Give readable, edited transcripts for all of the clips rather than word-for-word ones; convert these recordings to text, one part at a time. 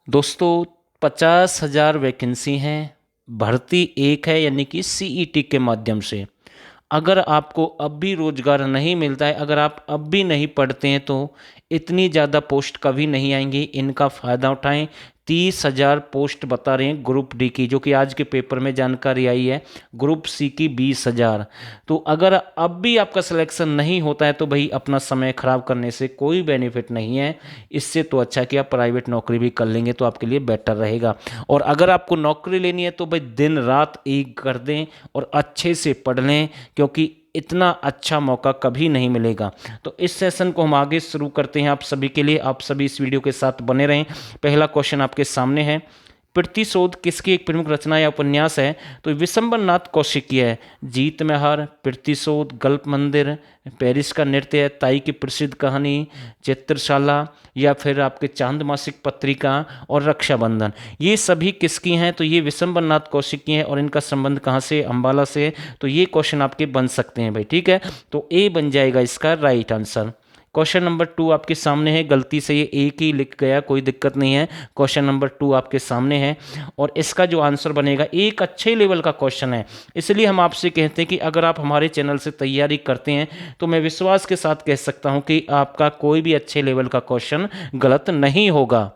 दोस्तों 50,000 वैकेंसी हैं। भर्ती एक है यानी कि सीईटी के माध्यम से। अगर आपको अब भी रोजगार नहीं मिलता है, अगर आप अब भी नहीं पढ़ते हैं तो इतनी ज़्यादा पोस्ट कभी नहीं आएंगी। इनका फ़ायदा उठाएं। 30,000 पोस्ट बता रहे हैं ग्रुप डी की, जो कि आज के पेपर में जानकारी आई है। ग्रुप सी की 20,000। तो अगर अब भी आपका सिलेक्शन नहीं होता है तो भाई अपना समय खराब करने से कोई बेनिफिट नहीं है। इससे तो अच्छा कि आप प्राइवेट नौकरी भी कर लेंगे तो आपके लिए बेटर रहेगा। और अगर आपको नौकरी लेनी है तो भाई दिन रात एक कर दें और अच्छे से पढ़ लें, क्योंकि इतना अच्छा मौका कभी नहीं मिलेगा। तो इस सेशन को हम आगे शुरू करते हैं आप सभी के लिए। आप सभी इस वीडियो के साथ बने रहें। पहला क्वेश्चन आपके सामने है। प्रतिशोध किसकी एक प्रमुख रचना या उपन्यास है? तो विशंबर नाथ कौशिक की है। जीत में हार, प्रतिशोध, गल्प मंदिर, पेरिस का नृत्य, ताई की प्रसिद्ध कहानी, चित्रशाला, या फिर आपके चांद मासिक पत्रिका और रक्षाबंधन। ये सभी किसकी हैं? तो ये विशंबर नाथ कौशिक की हैं। और इनका संबंध कहाँ से? अंबाला से। तो ये क्वेश्चन आपके बन सकते हैं भाई, ठीक है। तो ए बन जाएगा इसका राइट आंसर। क्वेश्चन नंबर 2 आपके सामने है। गलती से ये एक ही लिख गया, कोई दिक्कत नहीं है। क्वेश्चन नंबर 2 आपके सामने है और इसका जो आंसर बनेगा, एक अच्छे लेवल का क्वेश्चन है। इसलिए हम आपसे कहते हैं कि अगर आप हमारे चैनल से तैयारी करते हैं तो मैं विश्वास के साथ कह सकता हूं कि आपका कोई भी अच्छे लेवल का क्वेश्चन गलत नहीं होगा।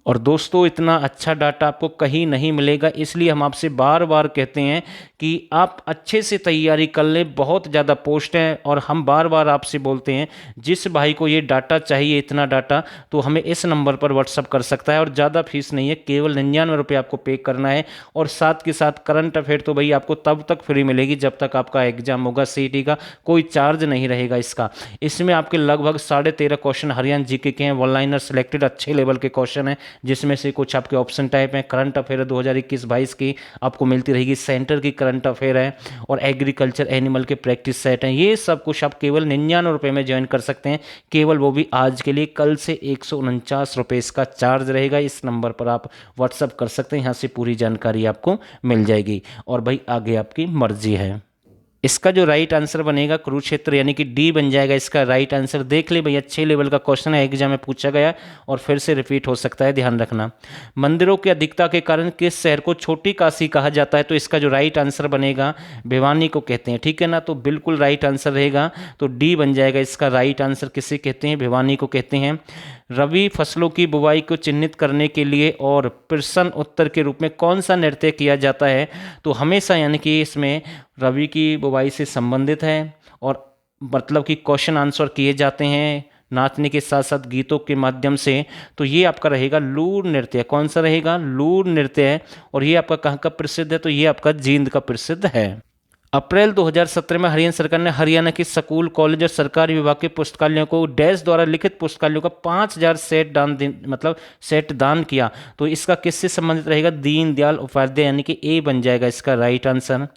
और दोस्तों इतना अच्छा डाटा आपको कहीं नहीं मिलेगा, इसलिए हम आपसे बार बार कहते हैं कि आप अच्छे से तैयारी कर लें। बहुत ज़्यादा पोस्ट हैं और हम बार बार आपसे बोलते हैं जिस भाई को ये डाटा चाहिए, इतना डाटा, तो हमें इस नंबर पर व्हाट्सअप कर सकता है। और ज़्यादा फीस नहीं है, केवल 99 रुपये आपको पे करना है। और साथ के साथ करंट अफेयर तो भाई आपको तब तक फ्री मिलेगी जब तक आपका एग्जाम होगा सीईटी का। कोई चार्ज नहीं रहेगा इसका। इसमें आपके लगभग 13.5 क्वेश्चन हरियाणा जीके के हैं। वन लाइनर सिलेक्टेड अच्छे लेवल के क्वेश्चन हैं, जिसमें से कुछ आपके ऑप्शन टाइप हैं। करंट अफेयर 2021-22 की आपको मिलती रहेगी। सेंटर की करंट अफेयर है और एग्रीकल्चर एनिमल के प्रैक्टिस सेट हैं। ये सब कुछ आप केवल 99 रुपये में ज्वाइन कर सकते हैं। केवल वो भी आज के लिए। कल से 149 रुपये इसका चार्ज रहेगा। इस नंबर पर आप व्हाट्सअप कर सकते हैं, यहाँ से पूरी जानकारी आपको मिल जाएगी। और भाई आगे आपकी मर्जी है। इसका जो राइट आंसर बनेगा कुरुक्षेत्र, यानी कि डी बन जाएगा इसका राइट आंसर। देख ले भाई, अच्छे लेवल का क्वेश्चन है, एग्जाम में पूछा गया और फिर से रिपीट हो सकता है, ध्यान रखना। मंदिरों की अधिकता के कारण किस शहर को छोटी काशी कहा जाता है? तो इसका जो राइट आंसर बनेगा, भिवानी को कहते हैं, ठीक है ना। तो बिल्कुल राइट आंसर रहेगा। तो डी बन जाएगा इसका राइट आंसर। किसे कहते हैं? भिवानी को कहते हैं। रबी फसलों की बुवाई को चिन्हित करने के लिए और प्रश्न उत्तर के रूप में कौन सा नृत्य किया जाता है? तो हमेशा, यानी कि इसमें रबी की बुवाई से संबंधित है और मतलब कि क्वेश्चन आंसर किए जाते हैं नाचने के साथ साथ गीतों के माध्यम से। तो ये आपका रहेगा लूर नृत्य। कौन सा रहेगा? लूर नृत्य है। और ये आपका कहाँ का प्रसिद्ध है? तो ये आपका जींद का प्रसिद्ध है। अप्रैल 2017 में हरियाणा सरकार ने हरियाणा के स्कूल, कॉलेज और सरकारी विभाग के पुस्तकालयों को डैश द्वारा लिखित पुस्तकालयों का 5,000 सेट मतलब सेट दान किया। तो इसका किससे संबंधित रहेगा? दीनदयाल उपाध्याय, यानी कि ए बन जाएगा इसका राइट आंसर।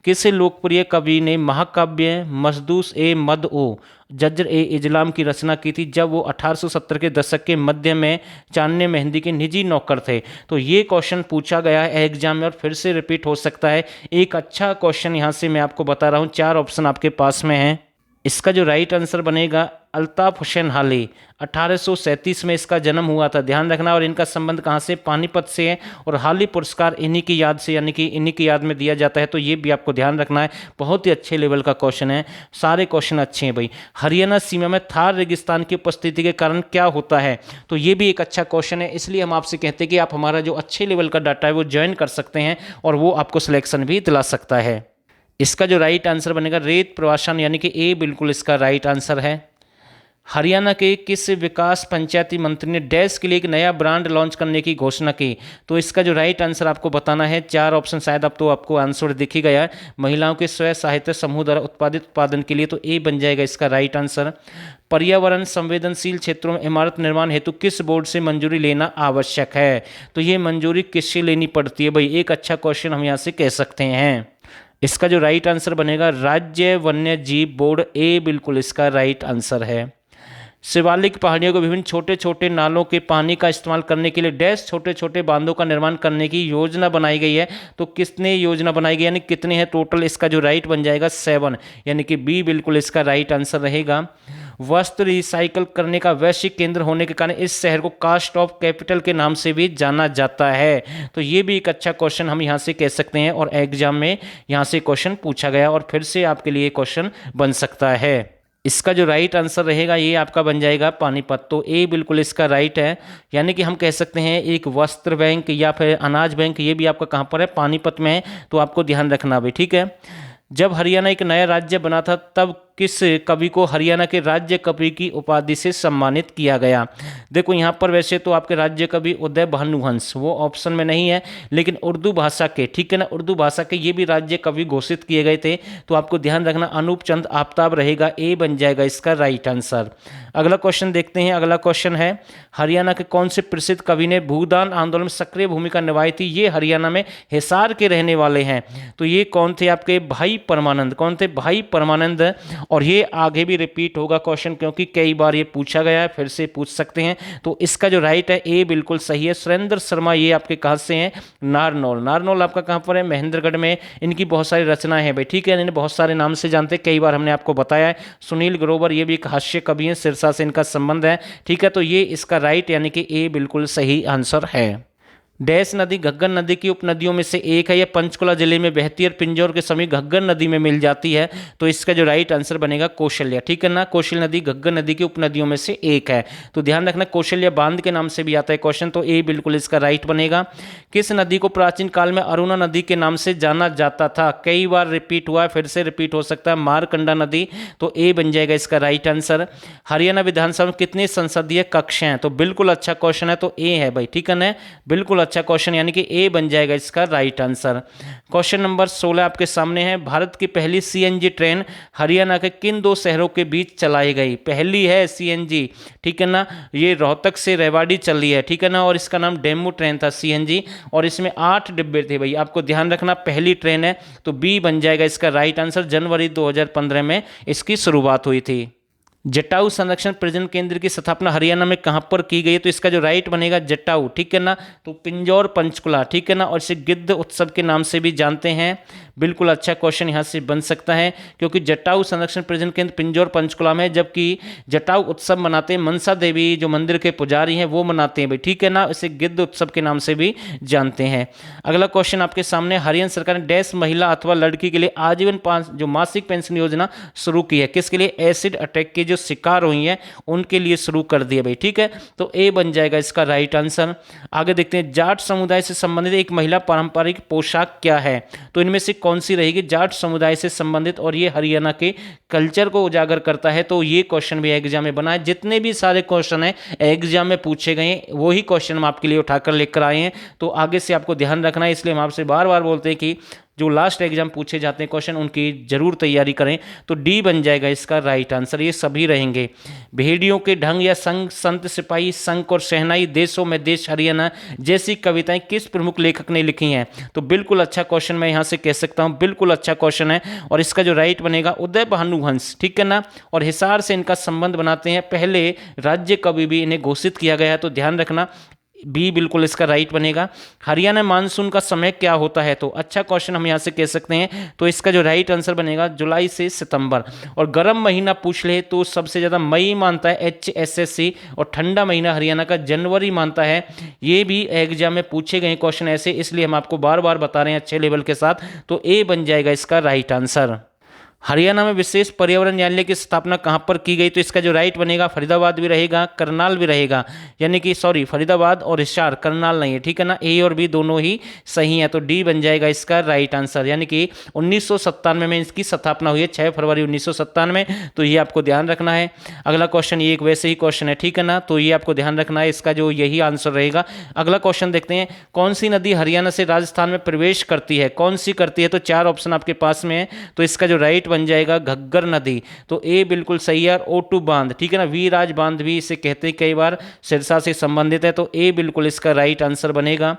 किस लोकप्रिय कवि ने महाकाव्य मजदूस ए मद ओ जज्र ए इजलाम की रचना की थी जब वो 1870 के दशक के मध्य में चांदनी मेहंदी के निजी नौकर थे? तो ये क्वेश्चन पूछा गया है एग्जाम में और फिर से रिपीट हो सकता है। एक अच्छा क्वेश्चन यहाँ से मैं आपको बता रहा हूँ। 4 ऑप्शन आपके पास में हैं। इसका जो राइट आंसर बनेगा, अल्ताफ हुसैन हाली। 1837 में इसका जन्म हुआ था, ध्यान रखना। और इनका संबंध कहाँ से? पानीपत से है। और हाली पुरस्कार इन्हीं की याद से, यानी कि इन्हीं की याद में दिया जाता है। तो ये भी आपको ध्यान रखना है। बहुत ही अच्छे लेवल का क्वेश्चन है। सारे क्वेश्चन अच्छे हैं भाई। हरियाणा सीमा में थार रेगिस्तान की उपस्थिति के कारण क्या होता है? तो ये भी एक अच्छा क्वेश्चन है। इसलिए हम आपसे कहते हैं कि आप हमारा जो अच्छे लेवल का डाटा है वो ज्वाइन कर सकते हैं और वो आपको सिलेक्शन भी दिला सकता है। इसका जो राइट आंसर बनेगा, रेत प्रवासन, यानी कि ए बिल्कुल इसका राइट आंसर है। हरियाणा के किस विकास पंचायती मंत्री ने डैश के लिए एक नया ब्रांड लॉन्च करने की घोषणा की? तो इसका जो राइट आंसर आपको बताना है। 4 ऑप्शन शायद अब तो आपको आंसर दिख ही गया है। महिलाओं के स्वयं सहायता समूह द्वारा उत्पादित उत्पादन के लिए, तो ए बन जाएगा इसका राइट आंसर। पर्यावरण संवेदनशील क्षेत्रों में इमारत निर्माण हेतु किस बोर्ड से मंजूरी लेना आवश्यक है? तो ये मंजूरी किससे लेनी पड़ती है भाई? एक अच्छा क्वेश्चन हम यहाँ से कह सकते हैं। इसका जो राइट आंसर बनेगा, राज्य वन्य जीव बोर्ड, ए बिल्कुल इसका राइट आंसर है। शिवालिक पहाड़ियों को विभिन्न छोटे छोटे नालों के पानी का इस्तेमाल करने के लिए डैश छोटे छोटे बांधों का निर्माण करने की योजना बनाई गई है। तो किसने योजना बनाई गई, यानी कितने हैं टोटल? इसका जो राइट बन जाएगा 7, यानी कि बी बिल्कुल इसका राइट आंसर रहेगा। वस्त्र रिसाइकल करने का वैश्विक केंद्र होने के कारण इस शहर को कास्ट ऑफ कैपिटल के नाम से भी जाना जाता है। तो ये भी एक अच्छा क्वेश्चन हम यहाँ से कह सकते हैं और एग्जाम में यहाँ से क्वेश्चन पूछा गया और फिर से आपके लिए क्वेश्चन बन सकता है। इसका जो राइट आंसर रहेगा ये आपका बन जाएगा पानीपत। तो ए बिल्कुल इसका राइट है, यानी कि हम कह सकते हैं एक वस्त्र बैंक या फिर अनाज बैंक, ये भी आपका कहाँ पर है, पानीपत में है। तो आपको ध्यान रखना भाई, ठीक है। जब हरियाणा एक नया राज्य बना था तब किस कवि को हरियाणा के राज्य कवि की उपाधि से सम्मानित किया गया? देखो यहाँ पर वैसे तो आपके राज्य कवि उदय भानुहंस वो ऑप्शन में नहीं है, लेकिन उर्दू भाषा के, ठीक है ना, उर्दू भाषा के ये भी राज्य कवि घोषित किए गए थे। तो आपको ध्यान रखना अनूप चंद आफ्ताब रहेगा, ए बन जाएगा इसका राइट आंसर। अगला क्वेश्चन देखते हैं। अगला क्वेश्चन है हरियाणा के कौन से प्रसिद्ध कवि ने भूदान आंदोलन में सक्रिय भूमिका निभाई थी? ये हरियाणा में हिसार के रहने वाले हैं। तो ये कौन थे? आपके भाई परमानंद। कौन थे? भाई परमानंद। और ये आगे भी रिपीट होगा क्वेश्चन, क्योंकि कई बार ये पूछा गया है, फिर से पूछ सकते हैं। तो इसका जो राइट है ए बिल्कुल सही है। सुरेंद्र शर्मा ये आपके कहाँ से हैं? नारनौल। नारनौल आपका कहाँ पर है? महेंद्रगढ़ में। इनकी बहुत सारी रचनाएं हैं भाई, ठीक है, इन्हें बहुत सारे नाम से जानते हैं, कई बार हमने आपको बताया है। सुनील ग्रोवर ये भी एक हास्य कवि हैं, सिरसा से इनका संबंध है, ठीक है। तो ये इसका राइट यानी कि ए बिल्कुल सही आंसर है। डैश नदी घग्गर नदी की उपनदियों में से एक है। यह पंचकुला जिले में बहती है और पिंजौर के समीप घग्गर नदी में मिल जाती है। तो इसका जो राइट आंसर बनेगा कौशल्या, ठीक है ना। कौशल नदी घग्गर नदी की उपनदियों में से एक है। तो ध्यान रखना कौशल्या बांध के नाम से भी आता है क्वेश्चन। तो ए बिल्कुल इसका राइट बनेगा। किस नदी को प्राचीन काल में अरुणा नदी के नाम से जाना जाता था? कई बार रिपीट हुआ है, फिर से रिपीट हो सकता है, मारकंडा नदी। तो ए बन जाएगा इसका राइट आंसर। हरियाणा विधानसभा में कितने संसदीय कक्ष हैं? तो बिल्कुल अच्छा क्वेश्चन है, तो ए है भाई, ठीक है ना, बिल्कुल अच्छा क्वेश्चन, यानी कि ए बन जाएगा इसका राइट आंसर। क्वेश्चन नंबर 16 आपके सामने है। भारत की पहली सीएनजी ट्रेन हरियाणा के किन दो शहरों के बीच चलाई गई? पहली है सीएनजी, ठीक है ना, ये रोहतक से रेवाड़ी चली है, ठीक है ना, और इसका नाम डेमू ट्रेन था सीएनजी, और इसमें 8 डिब्बे थे भाई। आपको ध्यान रखना पहली ट्रेन है, तो बी बन जाएगा इसका राइट आंसर। जनवरी 2015 में इसकी शुरुआत हुई थी। जटाऊ संरक्षण प्रजनन केंद्र की स्थापना हरियाणा में कहां पर की गई है? तो इसका जो राइट बनेगा जटाऊ, ठीक है ना, तो पिंजौर पंचकुला, ठीक है ना, और इसे गिद्ध उत्सव के नाम से भी जानते हैं। बिल्कुल अच्छा क्वेश्चन यहां से बन सकता है, क्योंकि जटाऊ संरक्षण प्रजनन केंद्र पिंजौर पंचकुला में, जबकि जटाऊ उत्सव मनाते हैं मनसा देवी जो मंदिर के पुजारी हैं वो मनाते हैं भाई, ठीक है ना, इसे गिद्ध उत्सव के नाम से भी जानते हैं। अगला क्वेश्चन आपके सामने, हरियाणा सरकार ने डैश महिला अथवा लड़की के लिए आजीवन जो मासिक पेंशन योजना शुरू की है? किसके लिए? एसिड अटैक के जो शिकार हुई हैं उनके लिए शुरू कर दिया भाई, ठीक है। तो ए बन जाएगा इसका राइट आंसर। आगे देखते हैं, जाट समुदाय से संबंधित एक महिला पारंपरिक पोशाक क्या है? तो इनमें से कौन सी रहेगी? जाट समुदाय से संबंधित, और ये हरियाणा के कल्चर को उजागर करता है। तो ये क्वेश्चन भी एग्जाम में बना है। जितने भी सारे क्वेश्चन है एग्जाम में पूछे गए वही क्वेश्चन हम आपके लिए उठाकर लेकर आए हैं। तो आगे से आपको ध्यान रखना है, इसलिए हम आपसे बार बार बोलते हैं कि जो लास्ट एग्जाम पूछे जाते हैं क्वेश्चन उनकी जरूर तैयारी करें। तो डी बन जाएगा इसका राइट आंसर, ये सभी रहेंगे। भेड़ियों के ढंग या संग, संत सिपाही, संक और शहनाई, देशों में देश, हरियाणा जैसी कविताएं किस प्रमुख लेखक ने लिखी हैं? तो बिल्कुल अच्छा क्वेश्चन मैं यहाँ से कह सकता हूँ, बिल्कुल अच्छा क्वेश्चन है, और इसका जो राइट बनेगा उदय भानुहंस, ठीक है ना, और हिसार से इनका संबंध बनाते हैं। पहले राज्य कवि भी इन्हें घोषित किया गया है, तो ध्यान रखना बी बिल्कुल इसका राइट बनेगा। हरियाणा मानसून का समय क्या होता है? तो अच्छा क्वेश्चन हम यहाँ से कह सकते हैं, तो इसका जो राइट आंसर बनेगा जुलाई से सितंबर। और गर्म महीना पूछ ले तो सबसे ज़्यादा मई मानता है HSSC, और ठंडा महीना हरियाणा का जनवरी मानता है। ये भी एग्जाम में पूछे गए क्वेश्चन ऐसे, इसलिए हम आपको बार बार बता रहे हैं अच्छे लेवल के साथ। तो ए बन जाएगा इसका राइट आंसर। हरियाणा में विशेष पर्यावरण न्यायालय की स्थापना कहां पर की गई? तो इसका जो राइट बनेगा फरीदाबाद भी रहेगा, करनाल भी रहेगा, यानी कि सॉरी फरीदाबाद और हिसार, करनाल नहीं है, ठीक है ना, ए और बी दोनों ही सही है। तो डी बन जाएगा इसका राइट आंसर, यानी कि 1997 में इसकी स्थापना हुई है, 6 फरवरी 1997। तो ये आपको ध्यान रखना है। अगला क्वेश्चन ये एक वैसे ही क्वेश्चन है, ठीक है ना, तो ये आपको ध्यान रखना है, इसका जो यही आंसर रहेगा। अगला क्वेश्चन देखते हैं, कौन सी नदी हरियाणा से राजस्थान में प्रवेश करती है? कौन सी करती है? तो 4 ऑप्शन आपके पास में है, तो इसका जो राइट बन जाएगा घग्गर नदी। तो ए बिल्कुल सही है। O2 बांध, ठीक है ना, वीराज बांध भी इसे कहते हैं, कई बार सिरसा से संबंधित है। तो ए बिल्कुल इसका राइट आंसर बनेगा।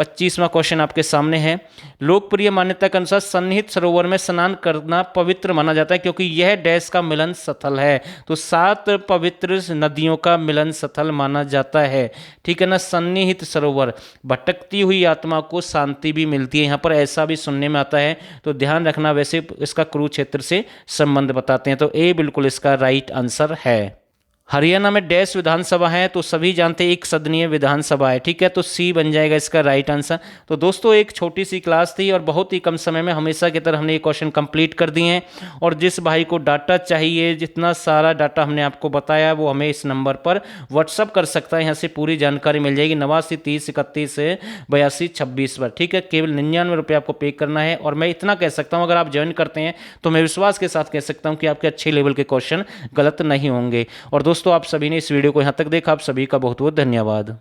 25वां क्वेश्चन आपके सामने है। लोकप्रिय मान्यता के अनुसार सन्निहित सरोवर में स्नान करना पवित्र माना जाता है क्योंकि यह डैश का मिलन स्थल है। तो 7 पवित्र नदियों का मिलन स्थल माना जाता है। ठीक है ना, सन्निहित सरोवर, भटकती हुई आत्मा को शांति भी मिलती है, यहाँ पर ऐसा भी सुनने में आता है। तो ध्यान रखना, वैसे इसका कुरुक्षेत्र से संबंध बताते हैं। तो ए बिल्कुल इसका राइट आंसर है। हरियाणा में डैश विधानसभा है, तो सभी जानते हैं एक सदनीय विधानसभा है। ठीक है, तो सी बन जाएगा इसका राइट आंसर। तो दोस्तों एक छोटी सी क्लास थी और बहुत ही कम समय में हमेशा की तरह हमने ये क्वेश्चन कंप्लीट कर दिए हैं। और जिस भाई को डाटा चाहिए, जितना सारा डाटा हमने आपको बताया, वो हमें इस नंबर पर व्हाट्सअप कर सकता है। यहाँ से पूरी जानकारी मिल जाएगी 89 30 31 82 26 पर। ठीक है, केवल 99 रुपये आपको पे करना है। और मैं इतना कह सकता हूँ, अगर आप ज्वाइन करते हैं तो मैं विश्वास के साथ कह सकता हूँ कि आपके अच्छे लेवल के क्वेश्चन गलत नहीं होंगे। और दोस्तों आप सभी ने इस वीडियो को यहाँ तक देखा, आप सभी का बहुत बहुत धन्यवाद।